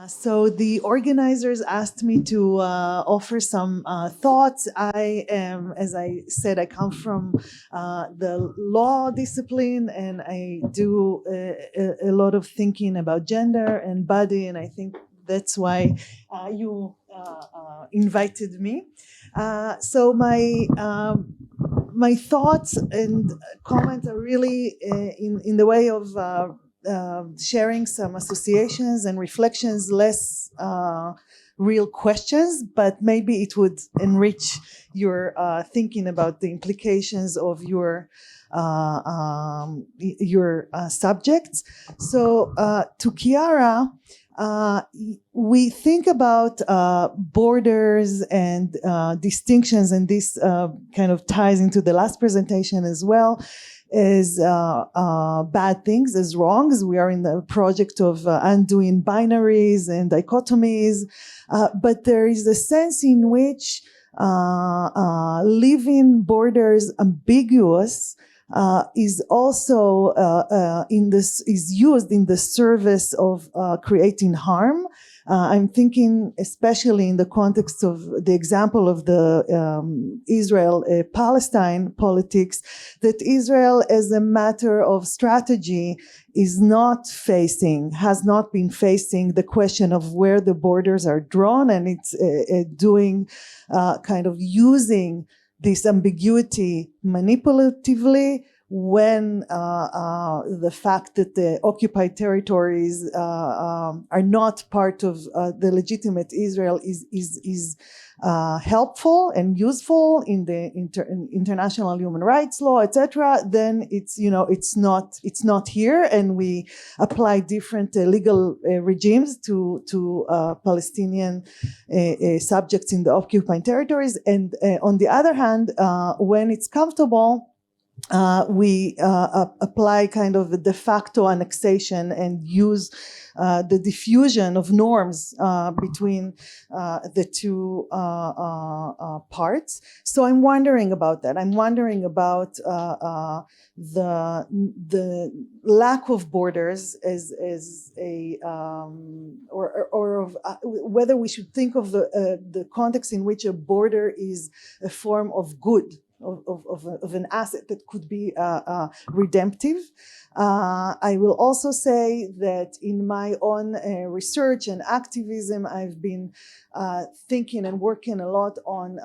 So the organizers asked me to offer some thoughts. I am, as I said, I come from the law discipline, and I do a lot of thinking about gender and body, and I think that's why you invited me. So my thoughts and comments are really in the way of sharing some associations and reflections, less real questions, but maybe it would enrich your thinking about the implications of your subjects. So to Chiara, we think about borders and distinctions, and this kind of ties into the last presentation as well, as bad things, as wrongs. We are in the project of undoing binaries and dichotomies, but there is a sense in which leaving borders ambiguous is also is used in the service of creating harm. I'm thinking especially in the context of the example of the Israel-Palestine politics, that Israel as a matter of strategy has not been facing the question of where the borders are drawn, and it's doing kind of using this ambiguity manipulatively, when the fact that the occupied territories are not part of the legitimate Israel is helpful and useful in the international human rights law, etc., then it's not here, and we apply different legal regimes to Palestinian subjects in the occupied territories. And on the other hand, when it's comfortable, we apply kind of a de facto annexation and use the diffusion of norms between the two parts. So I'm wondering about that. I'm wondering about the lack of borders as a or of whether we should think of the context in which a border is a form of good, of an asset that could be redemptive. I will also say that in my own research and activism, I've been thinking and working a lot on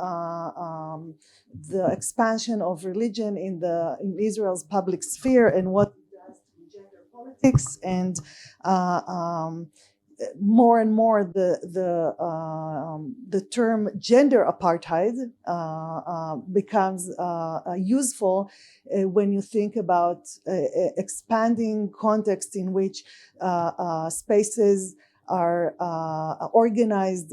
the expansion of religion in Israel's public sphere and what it does to gender politics, and more and more the term gender apartheid becomes useful when you think about expanding context in which spaces are organized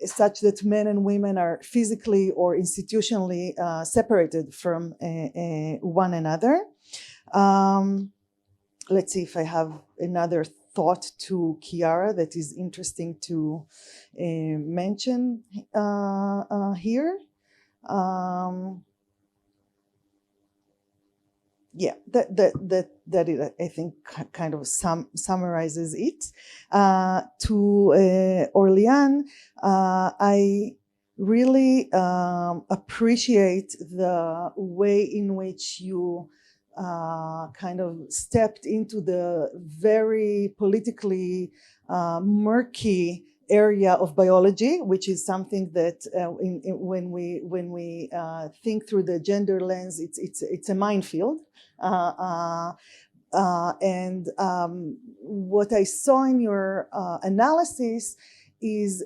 such that men and women are physically or institutionally separated from one another. Let's see if I have another thought to Chiara that is interesting to mention here. Yeah, that is, I think, kind of summarizes it. To Auréliane, I really appreciate the way in which you kind of stepped into the very politically murky area of biology, which is something that when we think through the gender lens, it's a minefield. And what I saw in your analysis is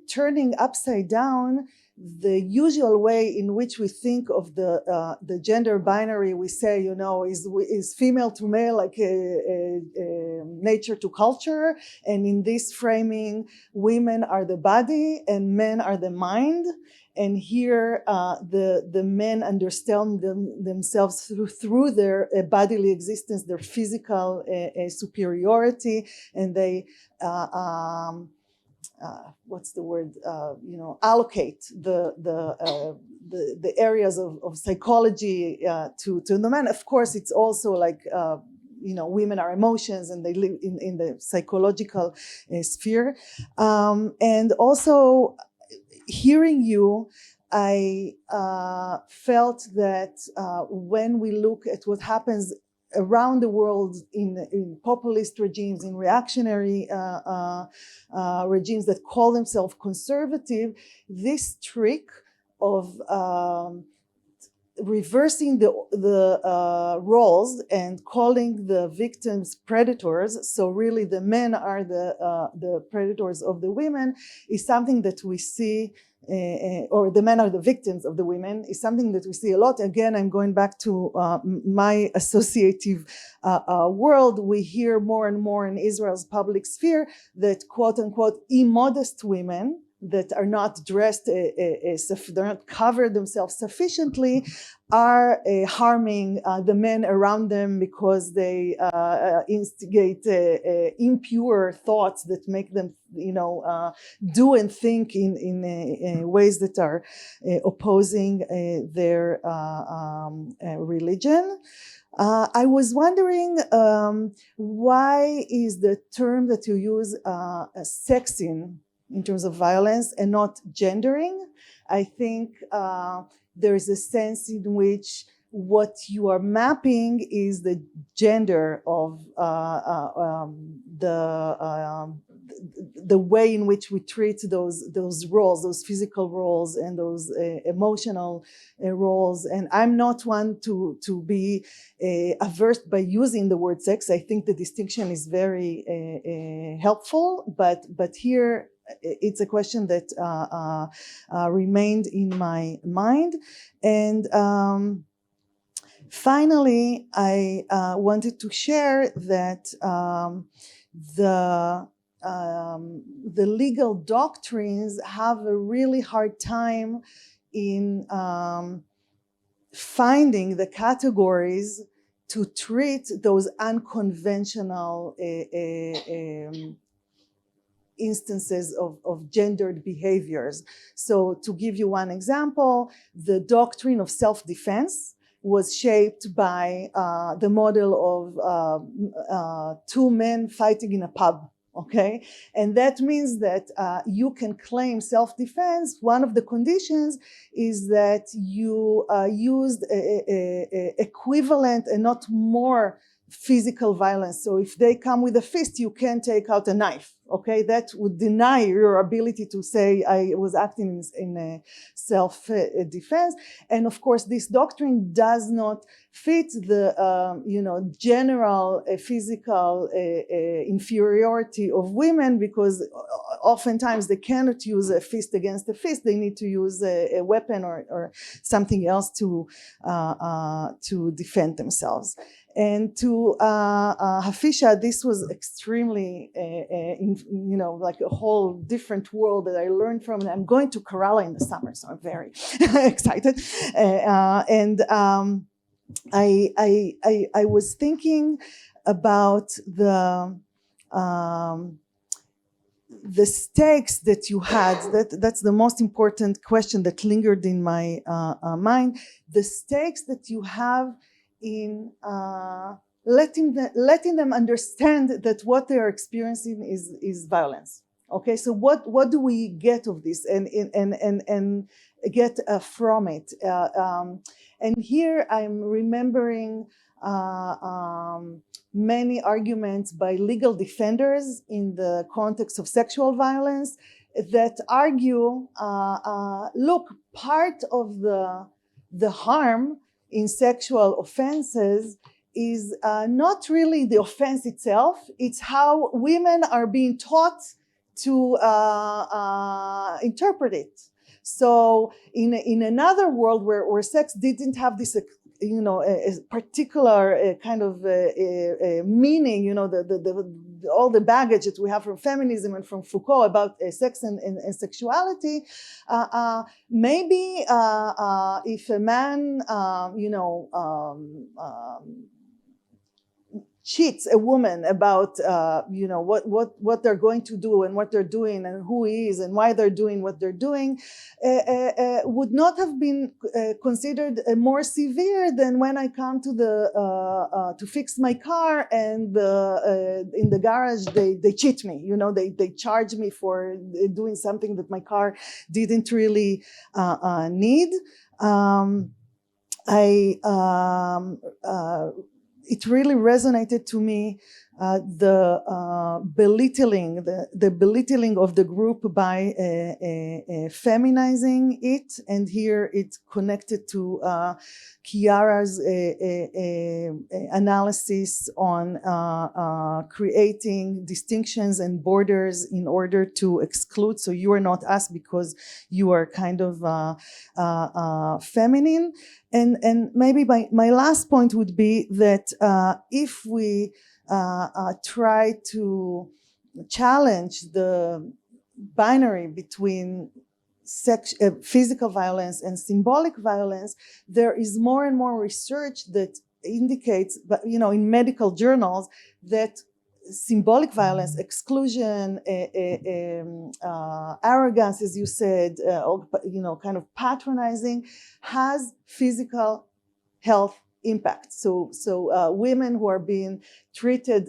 turning upside down the usual way in which we think of the gender binary. We say, is female to male like nature to culture, and in this framing, women are the body and men are the mind. And here the men understand themselves through their bodily existence, their physical superiority, and they what's the word? Allocate the areas of psychology to the men. Of course, it's also like women are emotions and they live in the psychological sphere. And also hearing you, I felt that when we look at what happens around the world in populist regimes, in reactionary regimes that call themselves conservative, this trick of reversing the roles and calling the victims predators, so really the men are the predators of the women, is something that we see, or the men are the victims of the women, is something that we see a lot. Again, I'm going back to my associative world. We hear more and more in Israel's public sphere that quote unquote immodest women that are not dressed, they're not covered themselves sufficiently, are harming the men around them because they instigate impure thoughts that make them, do and think in ways that are opposing their religion. I was wondering why is the term that you use sexing in terms of violence and not gendering? I think there is a sense in which what you are mapping is the gender of the way in which we treat those roles, those physical roles and those emotional roles. And I'm not one to be averse by using the word sex. I think the distinction is very helpful, but here it's a question that remained in my mind. And finally, I wanted to share that the legal doctrines have a really hard time in finding the categories to treat those unconventional instances of gendered behaviors. So to give you one example, the doctrine of self-defense was shaped by the model of two men fighting in a pub. Okay, and that means that you can claim self-defense. One of the conditions is that you used equivalent and not more physical violence. So if they come with a fist, you can take out a knife. Okay, that would deny your ability to say I was acting in self-defense. And of course, this doctrine does not fit the general physical inferiority of women, because oftentimes they cannot use a fist against a fist. They need to use a weapon or something else to defend themselves. And to Hafeesha, this was extremely, like a whole different world that I learned from. And I'm going to Kerala in the summer, so I'm very excited. I was thinking about the stakes that you had. That's the most important question that lingered in my mind. The stakes that you have in letting them understand that what they are experiencing is violence. Okay, so what do we get of this and get from it? And here I'm remembering many arguments by legal defenders in the context of sexual violence that argue, look, part of the harm in sexual offenses is not really the offense itself, it's how women are being taught to interpret it. So in another world where sex didn't have this a particular kind of meaning, all the baggage that we have from feminism and from Foucault about sex and sexuality, maybe if a man cheats a woman about what they're going to do and what they're doing and who he is and why they're doing what they're doing would not have been considered more severe than when I come to the to fix my car and in the garage they cheat me. They charge me for doing something that my car didn't really need. It really resonated to me the belittling of the group by feminizing it, and here it's connected to Chiara's analysis on creating distinctions and borders in order to exclude. So you are not us because you are kind of feminine. And maybe my last point would be that if we try to challenge the binary between physical violence and symbolic violence, there is more and more research that indicates, but in medical journals, that symbolic violence, exclusion, arrogance, as you said, kind of patronizing, has physical health impact. So women who are being treated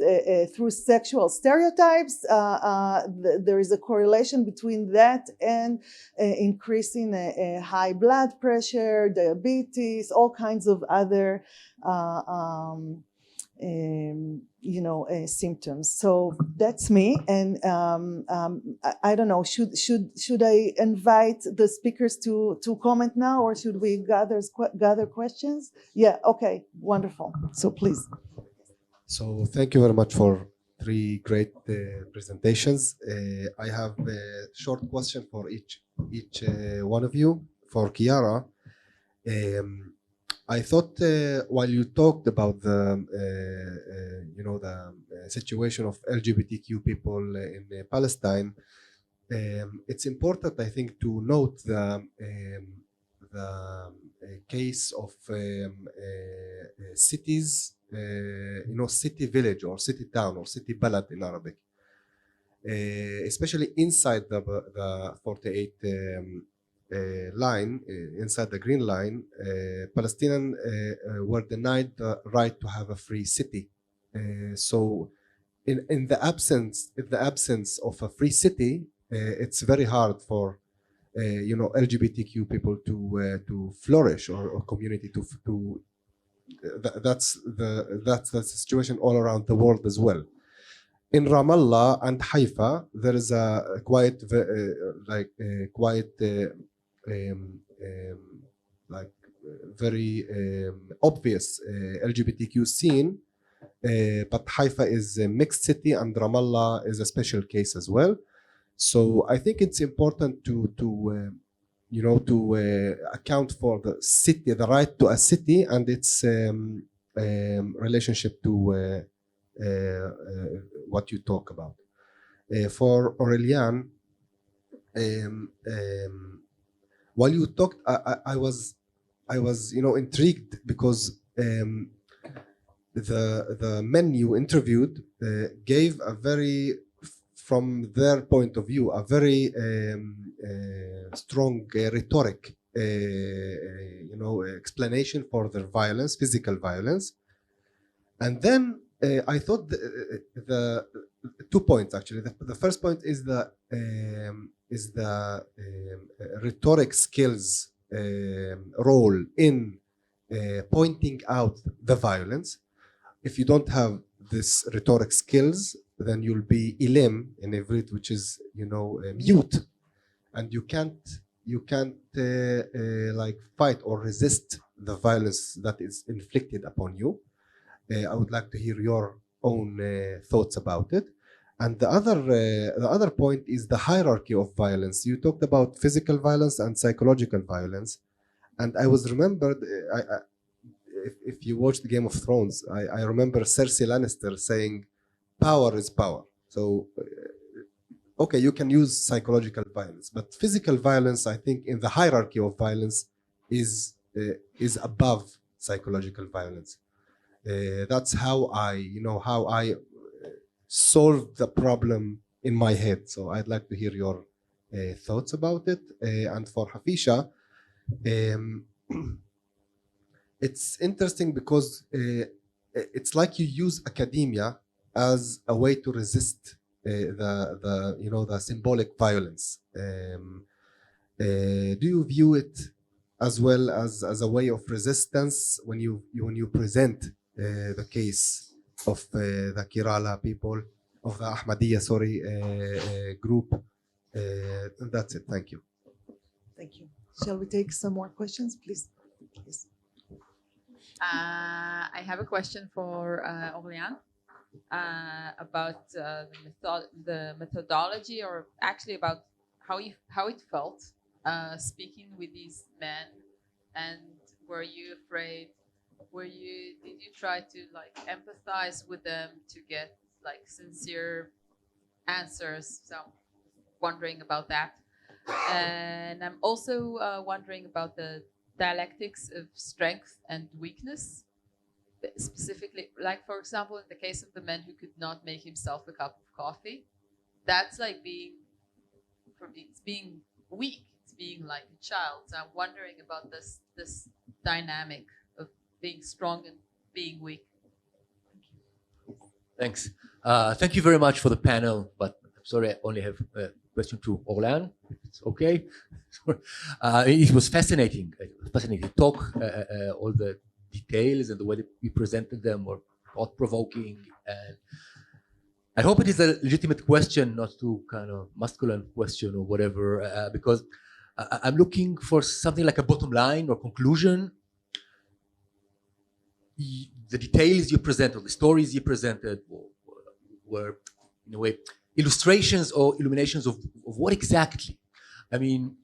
through sexual stereotypes, there is a correlation between that and increasing high blood pressure, diabetes, all kinds of other symptoms. So that's me, and I don't know. Should I invite the speakers to comment now, or should we gather questions? Yeah. Okay. Wonderful. So please. So thank you very much for 3 great presentations. I have a short question for each one of you. For Chiara, I thought while you talked about the situation of LGBTQ people in Palestine, it's important, I think, to note the case of cities, city village or city town or city balad in Arabic, especially inside the 48 line, inside the green line. Palestinians were denied the right to have a free city. So in the absence of a free city, it's very hard for LGBTQ people to flourish, or community to that's the situation all around the world as well. In Ramallah and Haifa, there is a quite very obvious LGBTQ scene, but Haifa is a mixed city and Ramallah is a special case as well. So I think it's important to account for the city, the right to a city, and its relationship to what you talk about. For Auréliane, while you talked, I was intrigued because the men you interviewed gave a very, from their point of view, a very strong rhetoric, explanation for their violence, physical violence. And then I thought the 2 points actually. The first point is the rhetoric skills role in pointing out the violence. If you don't have this rhetoric skills, then you'll be ilim in Ivrit, which is mute, and you can't like fight or resist the violence that is inflicted upon you. I would like to hear your own thoughts about it. And the other point is the hierarchy of violence. You talked about physical violence and psychological violence, and I was remembered. If you watched Game of Thrones, I remember Cersei Lannister saying, "Power is power." So, okay, you can use psychological violence, but physical violence, I think, in the hierarchy of violence, is above psychological violence. That's how I solve the problem in my head. So I'd like to hear your thoughts about it. And for Hafeesha, um, it's interesting because it's like you use academia as a way to resist the symbolic violence. Do you view it as well as a way of resistance when you present the case of the Kerala people, of the Ahmadiyya, group? That's it. Thank you. Thank you. Shall we take some more questions, please? Yes. I have a question for Auréliane about the methodology, or actually about how it felt speaking with these men, and were you afraid? Did you try to like empathize with them to get like sincere answers? So I'm wondering about that, and I'm also wondering about the dialectics of strength and weakness, specifically, like for example, in the case of the man who could not make himself a cup of coffee. That's like being, for me, it's being weak. It's being like a child. So I'm wondering about this dynamic of being strong and being weak. Thanks. Thank you very much for the panel, but I'm sorry I only have a question to Auréliane, if it's okay. It was fascinating. Fascinating talk. All the details and the way that we presented them were thought-provoking, and I hope it is a legitimate question, not too kind of masculine question or whatever, because I'm looking for something like a bottom line or conclusion. The details you presented, the stories you presented were in a way illustrations or illuminations of what exactly? I mean,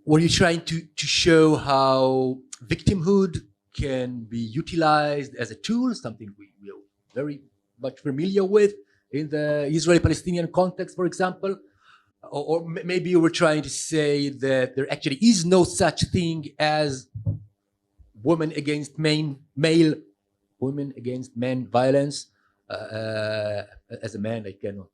were you trying to show how victimhood can be utilized as a tool, something we are very much familiar with in the Israeli-Palestinian context, for example? Or maybe you were trying to say that there actually is no such thing as women against male, women against men violence. As a man, I cannot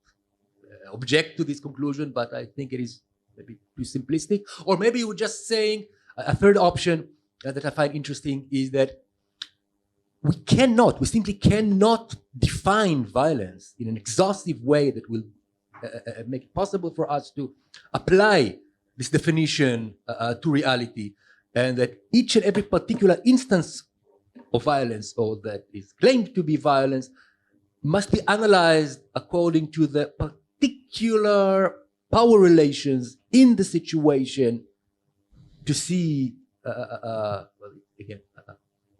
object to this conclusion, but I think it is maybe too simplistic. Or maybe you were just saying a third option that I find interesting is that we simply cannot define violence in an exhaustive way that will make it possible for us to apply this definition to reality, and that each and every particular instance of violence, or that is claimed to be violence, must be analyzed according to the particular power relations in the situation to see, again,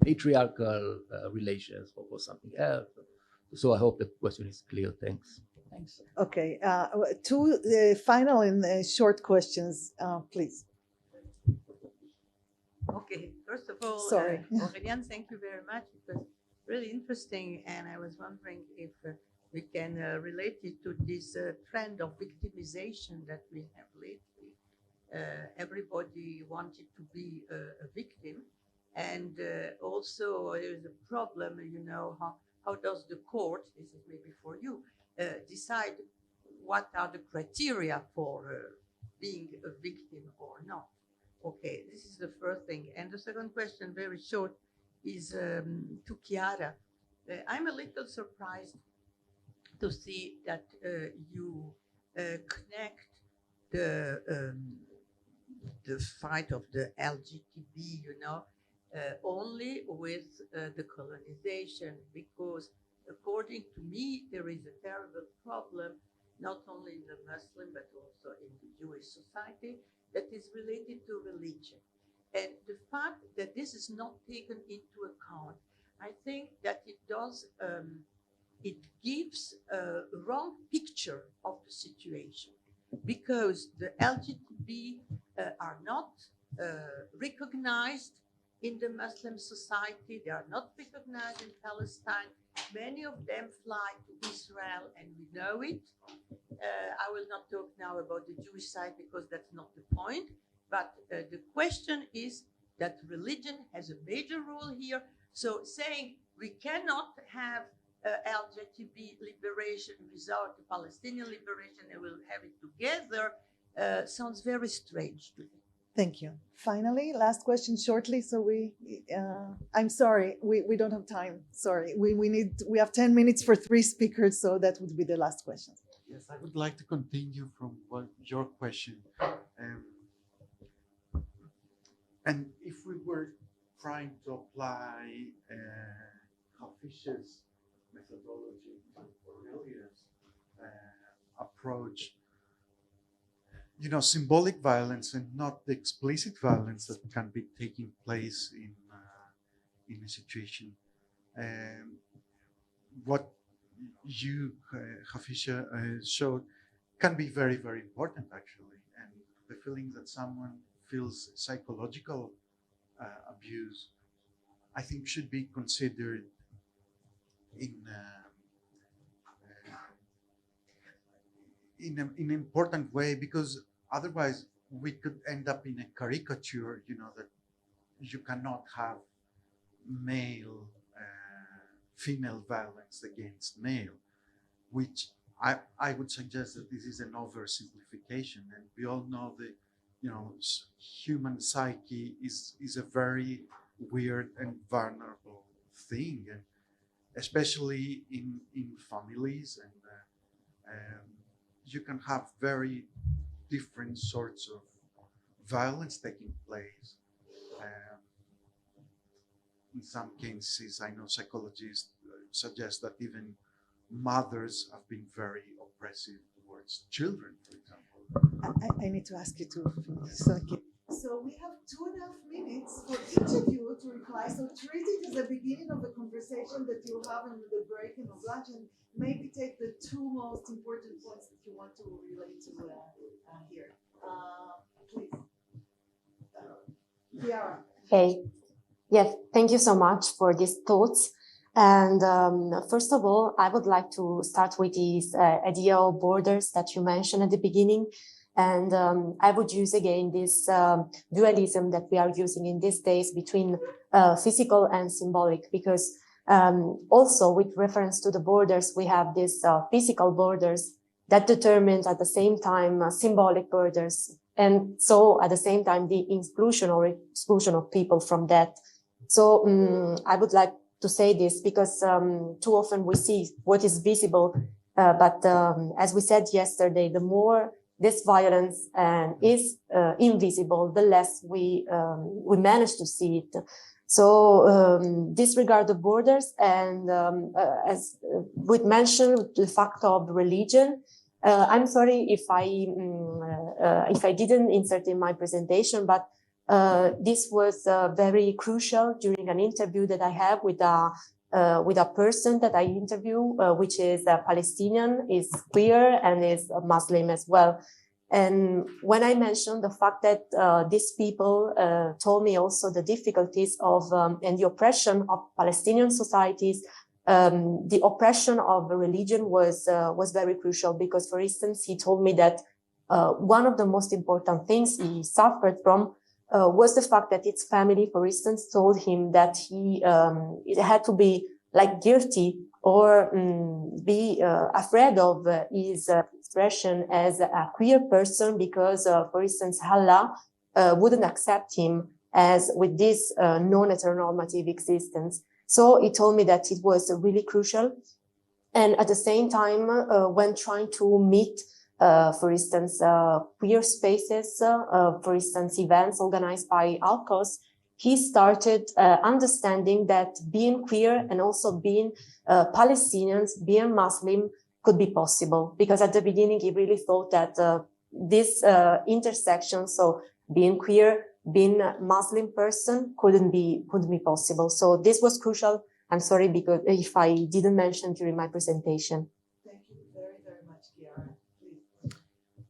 patriarchal relations or something else. So I hope the question is clear. Thanks. Thanks. Okay. Two final and short questions, please. Okay, first of all, Sorry. Auréliane, thank you very much. It was really interesting, and I was wondering if we can relate it to this trend of victimization that we have lately. Everybody wanted to be a victim, and also there's a problem, how does the court, this is maybe for you, decide what are the criteria for being a victim or not? Okay, this is the first thing. And the second question, very short, is to Chiara. I'm a little surprised to see that you connect the fight of the LGTB, only with the colonization, because according to me, there is a terrible problem, not only in the Muslim, but also in the Jewish society, that is related to religion. And the fact that this is not taken into account, I think that it gives a wrong picture of the situation, because the LGBT are not recognized in the Muslim society. They are not recognized in Palestine. Many of them fly to Israel, and we know it. I will not talk now about the Jewish side because that's not the point. But the question is, that religion has a major role here. So saying we cannot have LGTB liberation without the Palestinian liberation and we'll have it together sounds very strange to me. Thank you. Finally, last question shortly. So I'm sorry, we don't have time. Sorry, we have 10 minutes for 3 speakers, so that would be the last question. Yes, I would like to continue from your question. And if we were trying to apply Hafeesha's methodology to Auréliane's approach, you know, symbolic violence and not the explicit violence that can be taking place in a situation. What you, Hafeesha, showed can be very, very important, actually. And the feeling that someone feels psychological abuse, I think, should be considered in an important way, because otherwise we could end up in a caricature, you know, that you cannot have male female violence against male, which I would suggest that this is an oversimplification, and we all know that, you know, human psyche is a very weird and vulnerable thing, and especially in families, and you can have very different sorts of violence taking place. In some cases, I know psychologists suggest that even mothers have been very oppressive towards children, for example. I need to ask you to finish. So we have 2.5 minutes for each of you to reply. So treat it as a beginning of a conversation that you have in the break and of lunch, and maybe take the 2 most important points that you want to relate to here. Please. Chiara. Okay. Yes, thank you so much for these thoughts. And first of all, I would like to start with this idea of borders that you mentioned at the beginning. And I would use again this dualism that we are using in these days between physical and symbolic, because also with reference to the borders, we have these physical borders that determine at the same time symbolic borders. And so at the same time, the inclusion or exclusion of people from that. So I would like to say this because too often we see what is visible, but as we said yesterday, the more this violence is invisible, the less we manage to see it. So disregard the borders, and as we mentioned, the fact of religion. I'm sorry if I didn't insert in my presentation, but this was very crucial during an interview that I have with a person that I interview, which is a Palestinian, is queer, and is a Muslim as well. And when I mentioned the fact that these people told me also the difficulties of and the oppression of Palestinian societies, the oppression of religion was very crucial, because, for instance, he told me that one of the most important things he suffered from was the fact that his family, for instance, told him that he had to be like guilty or be afraid of his expression as a queer person, because, for instance, Allah wouldn't accept him as with this non-heteronormative existence. So he told me that it was really crucial. And at the same time, when trying to meet for instance, queer spaces, for instance, events organized by Ecole, he started understanding that being queer and also being Palestinians, being Muslim could be possible. Because at the beginning, he really thought that this intersection, so being queer, being a Muslim person, couldn't be possible. So this was crucial. I'm sorry because if I didn't mention during my presentation. Thank you very, very much,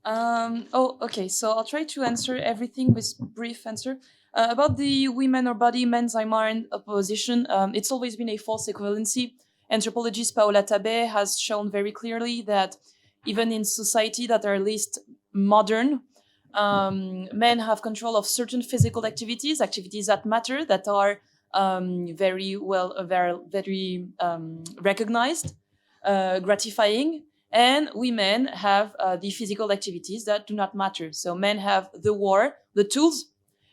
Chiara. Okay, so I'll try to answer everything with brief answer. About the women or body, men's I mind opposition, it's always been a false equivalency. Anthropologist Paola Tabe has shown very clearly that even in society that are least modern, Men have control of certain physical activities, activities that matter, that are very recognized, gratifying, and women have the physical activities that do not matter. So men have the war, the tools,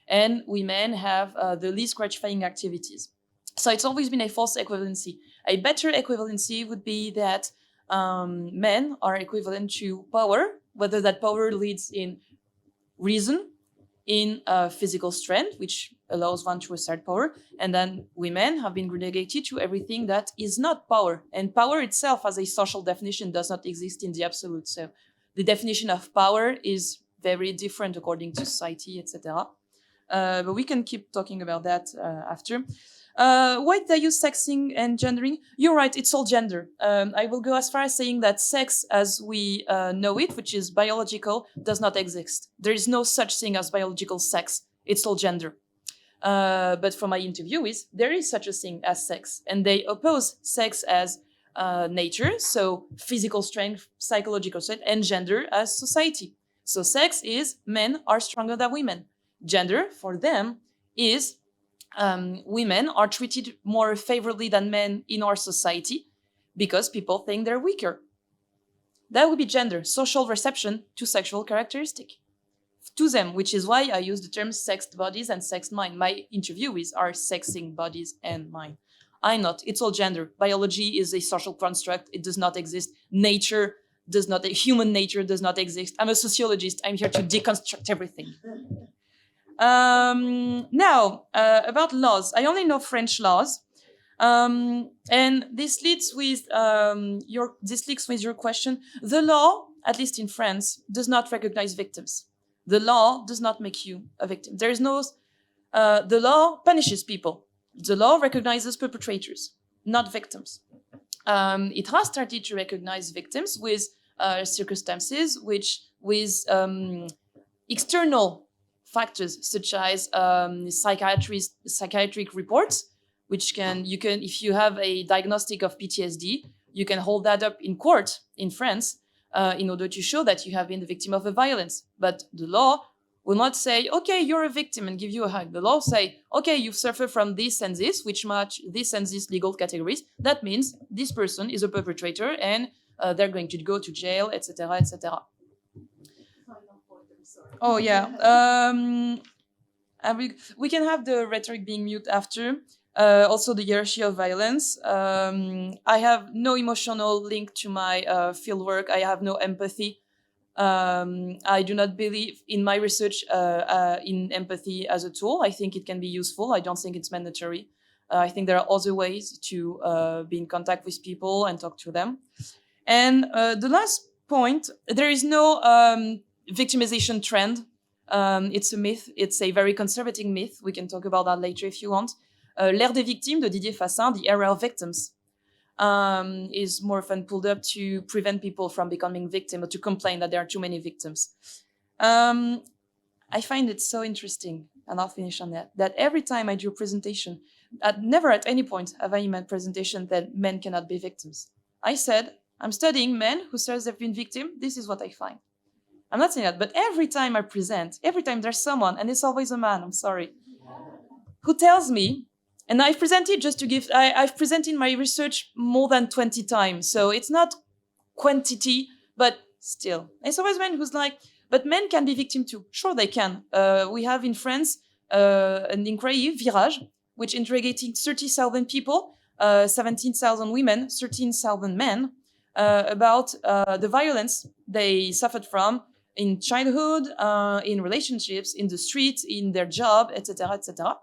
and women have the least gratifying activities. So it's always been a false equivalency. A better equivalency would be that men are equivalent to power, whether that power leads in reason, in physical strength, which allows one to assert power, and then women have been relegated to everything that is not power. And power itself, as a social definition, does not exist in the absolute. So the definition of power is very different according to society, etc. But we can keep talking about that after. Why they use sexing and gendering? You're right, it's all gender. I will go as far as saying that sex as we know it, which is biological, does not exist. There is no such thing as biological sex. It's all gender. But for my interviewees, there is such a thing as sex. And they oppose sex as nature, so physical strength, psychological strength, and gender as society. So sex is men are stronger than women. Gender, for them, is women are treated more favorably than men in our society because people think they're weaker. That would be gender, social reception to sexual characteristic to them, which is why I use the term sexed bodies and sexed mind. My interviewees are sexing bodies and mind. I'm not. It's all gender. Biology is a social construct. It does not exist. Nature does not, human nature does not exist. I'm a sociologist. I'm here to deconstruct everything. Now, about laws. I only know French laws. And this leads with your question. The law, at least in France, does not recognize victims. The law does not make you a victim. There is no, the law punishes people. The law recognizes perpetrators, not victims. It has started to recognize victims with circumstances with external factors such as psychiatric reports, which if you have a diagnostic of PTSD, you can hold that up in court in France in order to show that you have been the victim of a violence. But the law will not say, okay, you're a victim and give you a hug. The law say, okay, you've suffered from this and this, which match this and this legal categories. That means this person is a perpetrator and they're going to go to jail, etc., etc. Oh yeah. We can have the rhetoric being mute after. Also the hierarchy of violence. I have no emotional link to my fieldwork. I have no empathy. I do not believe in my research in empathy as a tool. I think it can be useful. I don't think it's mandatory. I think there are other ways to be in contact with people and talk to them. And the last point, there is no victimization trend. It's a myth. It's a very conservative myth. We can talk about that later if you want. L'ère des victimes de Didier Fassin, the era of victims, is more often pulled up to prevent people from becoming victims or to complain that there are too many victims. I find it so interesting, and I'll finish on that every time I do a presentation, never at any point have I in my presentation that men cannot be victims. I said, I'm studying men who says they've been victim. This is what I find. I'm not saying that, but every time I present, every time there's someone, and it's always a man, I'm sorry, who tells me, and I've presented just to give, I've presented my research more than 20 times. So it's not quantity, but still. It's always men who's like, but men can be victim too. Sure, they can. We have in France an inquiry, Virage, which interrogating 30,000 people, 17,000 women, 13,000 men, about the violence they suffered from in childhood, in relationships, in the streets, in their job, etc., etc.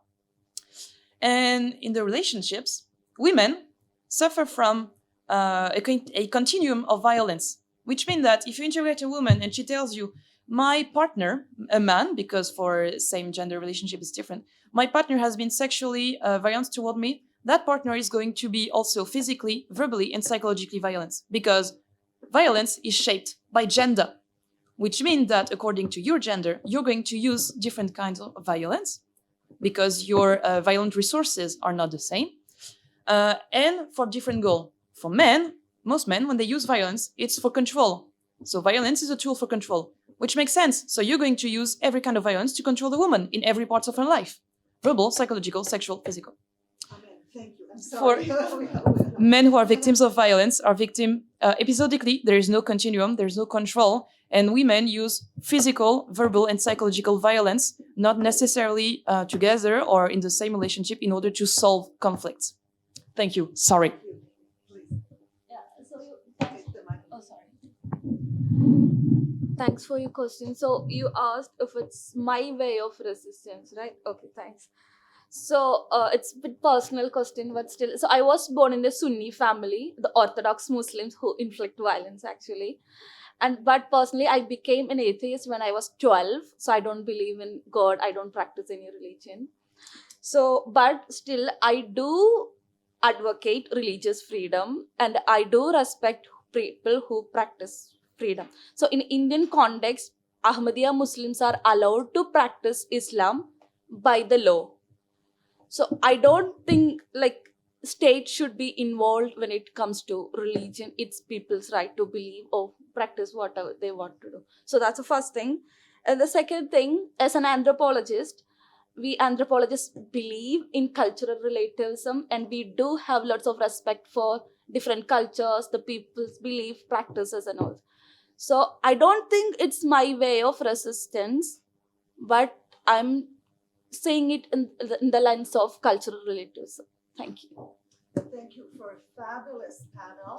And in the relationships, women suffer from a continuum of violence, which means that if you interrogate a woman and she tells you, my partner, a man, because for same gender relationship is different, my partner has been sexually violent toward me, that partner is going to be also physically, verbally, and psychologically violent, because violence is shaped by gender, which means that according to your gender, you're going to use different kinds of violence, because your violent resources are not the same, and for different goal. For men, most men, when they use violence, it's for control. So violence is a tool for control. which makes sense. So you're going to use every kind of violence to control the woman in every part of her life. Verbal, psychological, sexual, physical. Amen. Thank you. I'm sorry. Men who are victims of violence are victim episodically. There is no continuum, there's no control. And women use physical, verbal, and psychological violence, not necessarily together or in the same relationship in order to solve conflicts. Thank you. Sorry. Thanks for your question. So you asked if it's my way of resistance, right? Okay, thanks. So it's a bit personal question, but still. So I was born in a Sunni family, the Orthodox Muslims who inflict violence actually. But personally, I became an atheist when I was 12. So I don't believe in God. I don't practice any religion. So, but still, I do advocate religious freedom, and I do respect people who practice freedom. So in Indian context, Ahmadiyya Muslims are allowed to practice Islam by the law. So I don't think like state should be involved when it comes to religion. It's people's right to believe or practice whatever they want to do. So that's the first thing. And the second thing, as an anthropologist, we anthropologists believe in cultural relativism, and we do have lots of respect for different cultures, the people's belief, practices and all. So I don't think it's my way of resistance, but I'm saying it in the lens of cultural relativism. Thank you. Thank you for a fabulous panel.